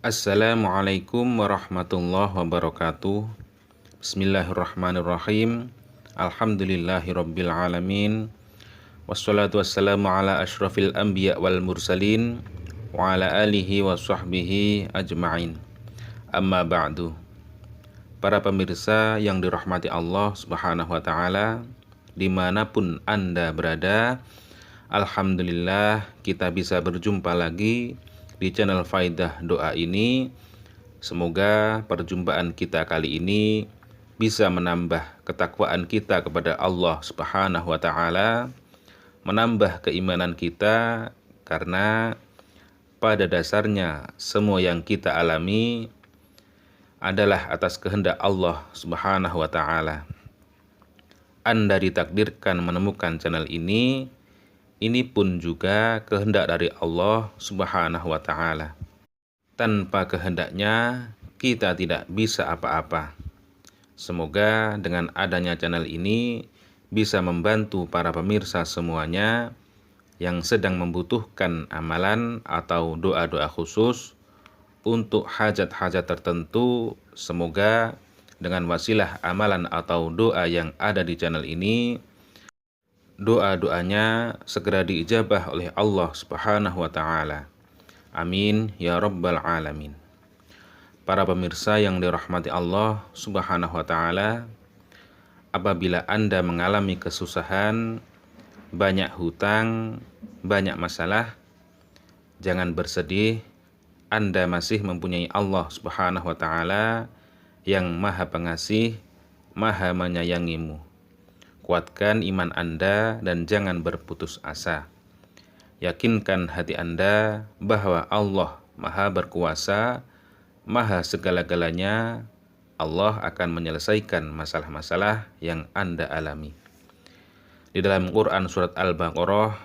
Assalamualaikum warahmatullahi wabarakatuh. Bismillahirrahmanirrahim. Alhamdulillahirabbil alamin. Wassalatu wassalamu ala asyrafil anbiya wal mursalin wa ala alihi wa sahbihi ajma'in. Amma ba'du. Para pemirsa yang dirahmati Allah Subhanahu wa taala, dimanapun Anda berada, alhamdulillah kita bisa berjumpa lagi di channel Faidah Doa ini. Semoga perjumpaan kita kali ini bisa menambah ketakwaan kita kepada Allah Subhanahu wa taala, menambah keimanan kita, karena pada dasarnya semua yang kita alami adalah atas kehendak Allah Subhanahu wa taala. Anda ditakdirkan menemukan channel ini pun juga kehendak dari Allah Subhanahu wa taala. Tanpa kehendaknya kita tidak bisa apa-apa. Semoga dengan adanya channel ini bisa membantu para pemirsa semuanya yang sedang membutuhkan amalan atau doa-doa khusus untuk hajat-hajat tertentu. Semoga dengan wasilah amalan atau doa yang ada di channel ini, doa-doanya segera diijabah oleh Allah Subhanahu wa taala. Amin ya rabbal alamin. Para pemirsa yang dirahmati Allah Subhanahu wa taala, apabila Anda mengalami kesusahan, banyak hutang, banyak masalah, jangan bersedih. Anda masih mempunyai Allah Subhanahu wa taala yang Maha Pengasih, Maha Menyayangimu. Kuatkan iman Anda dan jangan berputus asa. Yakinkan hati Anda bahwa Allah Maha Berkuasa, Maha Segala-galanya. Allah akan menyelesaikan masalah-masalah yang Anda alami. Di dalam Quran surat Al-Baqarah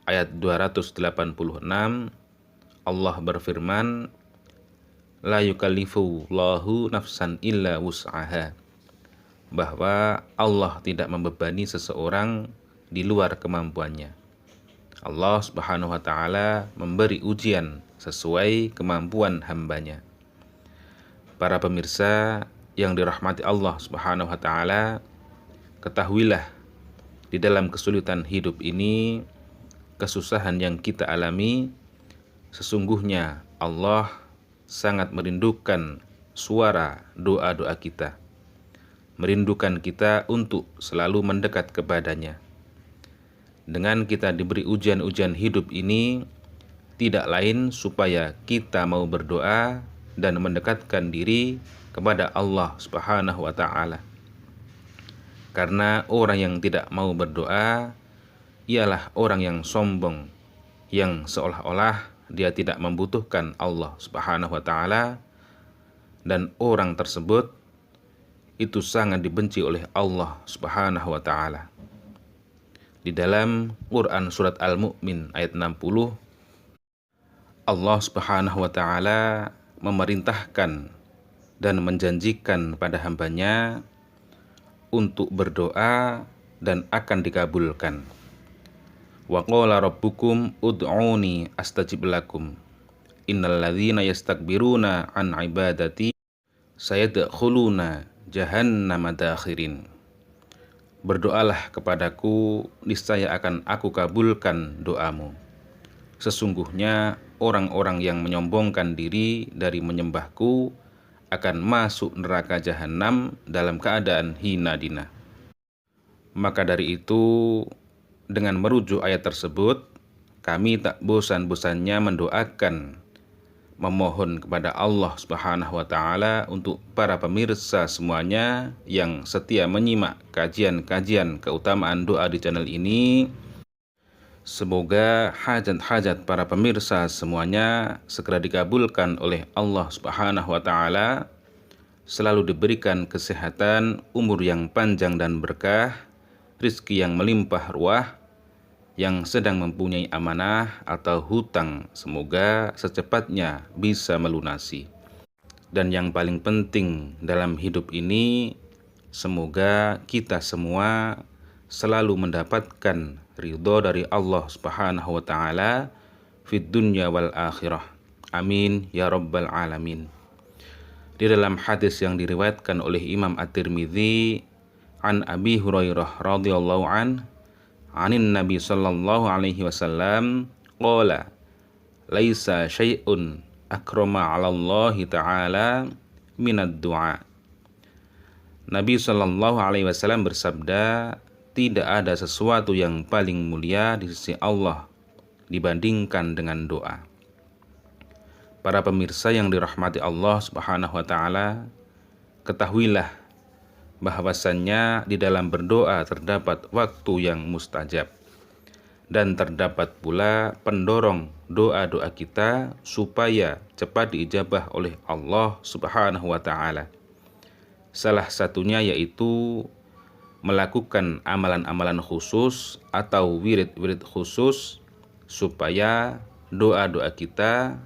ayat 286, Allah berfirman, la yukallifullahu nafsan illa wus'aha, bahwa Allah tidak membebani seseorang di luar kemampuannya. Allah Subhanahu wa taala memberi ujian sesuai kemampuan hambanya. Para pemirsa yang dirahmati Allah Subhanahu wa taala, ketahuilah di dalam kesulitan hidup ini, kesusahan yang kita alami, sesungguhnya Allah sangat merindukan suara doa-doa kita, merindukan kita untuk selalu mendekat kepadanya. Dengan kita diberi ujian-ujian hidup ini, tidak lain supaya kita mau berdoa dan mendekatkan diri kepada Allah Subhanahu wa taala. Karena orang yang tidak mau berdoa ialah orang yang sombong, yang seolah-olah dia tidak membutuhkan Allah Subhanahu wa taala, dan orang tersebut itu sangat dibenci oleh Allah Subhanahu wa taala. Di dalam Quran surat Al-Mu'min ayat 60, Allah Subhanahu wa taala memerintahkan dan menjanjikan pada hambanya untuk berdoa dan akan dikabulkan. Wa qala rabbukum ud'uni astajib lakum innal ladzina yastakbiruna an ibadati sayadkhuluna jahannama dakhirin. Berdoalah kepadaku, niscaya akan aku kabulkan doamu. Sesungguhnya orang-orang yang menyombongkan diri dari menyembahku akan masuk neraka jahanam dalam keadaan hina dina. Maka dari itu, dengan merujuk ayat tersebut, kami tak bosan-bosannya mendoakan, memohon kepada Allah Subhanahu wa taala untuk para pemirsa semuanya yang setia menyimak kajian-kajian keutamaan doa di channel ini. Semoga hajat-hajat para pemirsa semuanya segera dikabulkan oleh Allah Subhanahu wa taala, selalu diberikan kesehatan, umur yang panjang dan berkah, rizki yang melimpah ruah. Yang sedang mempunyai amanah atau hutang, semoga secepatnya bisa melunasi. Dan yang paling penting dalam hidup ini, semoga kita semua selalu mendapatkan ridho dari Allah Subhanahu wa taala fid dunya wal akhirah. Amin ya rabbal alamin. Di dalam hadis yang diriwayatkan oleh Imam At-Tirmidzi an Abi Hurairah radhiyallahu anin Nabi sallallahu alaihi wasallam qala laisa syai'un akrama 'ala Allah taala minad du'a. Nabi sallallahu alaihi wasallam bersabda, tidak ada sesuatu yang paling mulia di sisi Allah dibandingkan dengan doa. Para pemirsa yang dirahmati Allah Subhanahu wa taala, ketahuilah bahwasannya di dalam berdoa terdapat waktu yang mustajab dan terdapat pula pendorong doa-doa kita supaya cepat diijabah oleh Allah Subhanahu wa taala. Salah satunya yaitu melakukan amalan-amalan khusus atau wirid-wirid khusus supaya doa-doa kita,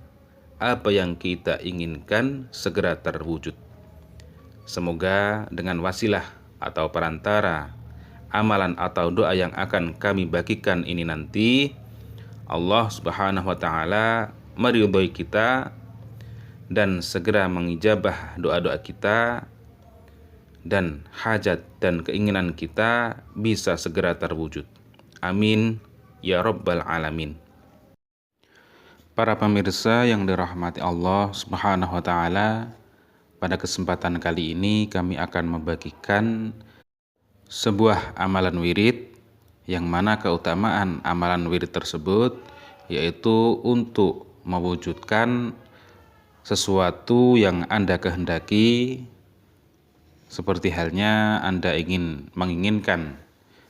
apa yang kita inginkan segera terwujud. Semoga dengan wasilah atau perantara amalan atau doa yang akan kami bagikan ini nanti, Allah Subhanahu wa taala meridhoi kita dan segera mengijabah doa-doa kita, dan hajat dan keinginan kita bisa segera terwujud. Amin ya rabbal alamin. Para pemirsa yang dirahmati Allah Subhanahu wa taala, pada kesempatan kali ini kami akan membagikan sebuah amalan wirid, yang mana keutamaan amalan wirid tersebut yaitu untuk mewujudkan sesuatu yang Anda kehendaki, seperti halnya Anda menginginkan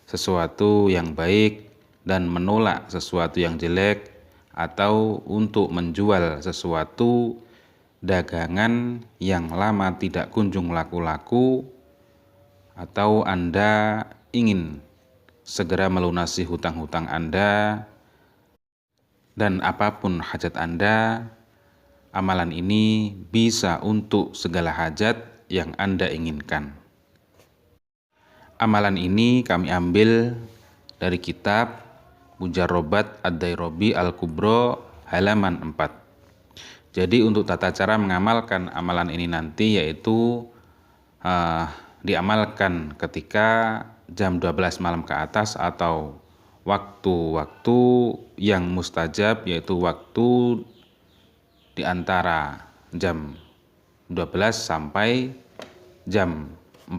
sesuatu yang baik dan menolak sesuatu yang jelek, atau untuk menjual sesuatu dagangan yang lama tidak kunjung laku-laku, atau Anda ingin segera melunasi hutang-hutang Anda, dan apapun hajat Anda, amalan ini bisa untuk segala hajat yang Anda inginkan. Amalan ini kami ambil dari kitab Mujarrobat Ad-Dairabi Al-Kubro halaman 4. Jadi untuk tata cara mengamalkan amalan ini nanti yaitu diamalkan ketika jam 12 malam ke atas atau waktu-waktu yang mustajab, yaitu waktu di antara jam 12 sampai jam 4,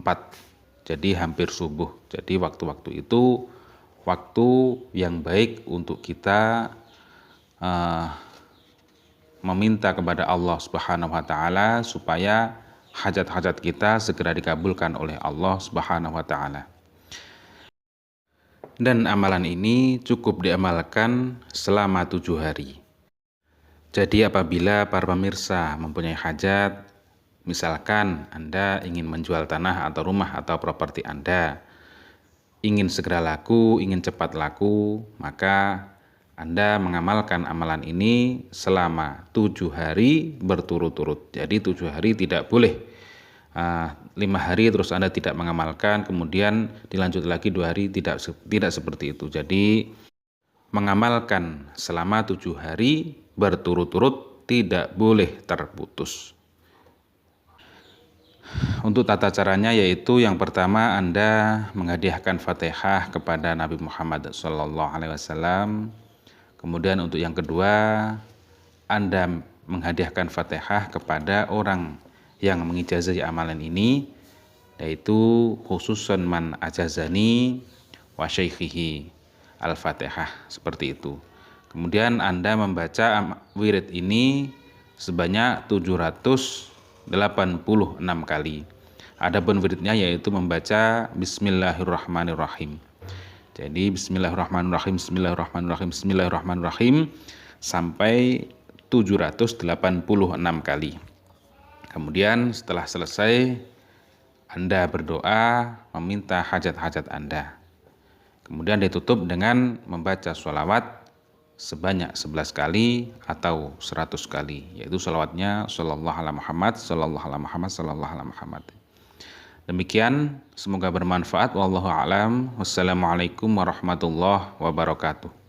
jadi hampir subuh. Jadi waktu-waktu itu waktu yang baik untuk kita meminta kepada Allah Subhanahu wa taala supaya hajat-hajat kita segera dikabulkan oleh Allah Subhanahu wa taala. Dan amalan ini cukup diamalkan selama 7 hari. Jadi apabila para pemirsa mempunyai hajat, misalkan Anda ingin menjual tanah atau rumah atau properti Anda, ingin segera laku, ingin cepat laku, maka Anda mengamalkan amalan ini selama 7 hari berturut-turut. Jadi 7 hari tidak boleh 5 hari terus Anda tidak mengamalkan, kemudian dilanjut lagi 2 hari, tidak seperti itu. Jadi mengamalkan selama 7 hari berturut-turut, tidak boleh terputus. Untuk tata caranya yaitu yang pertama Anda menghadiahkan Fatihah kepada Nabi Muhammad SAW. Kemudian untuk yang kedua Anda menghadiahkan Fatihah kepada orang yang mengijazahi amalan ini, yaitu khususan man ajazani wa syaikhihi al-Fatihah, seperti itu. Kemudian Anda membaca wirid ini sebanyak 786 kali. Adapun wiridnya yaitu membaca Bismillahirrahmanirrahim. Jadi Bismillahirrahmanirrahim, Bismillahirrahmanirrahim, Bismillahirrahmanirrahim sampai 786 kali. Kemudian setelah selesai Anda berdoa meminta hajat-hajat Anda. Kemudian ditutup dengan membaca sholawat sebanyak 11 kali atau 100 kali, yaitu sholawatnya Sallallahu ala Muhammad, Sallallahu ala Muhammad, Sallallahu ala Muhammad. Demikian, semoga bermanfaat. Wallahu a'lam. Wassalamualaikum warahmatullahi wabarakatuh.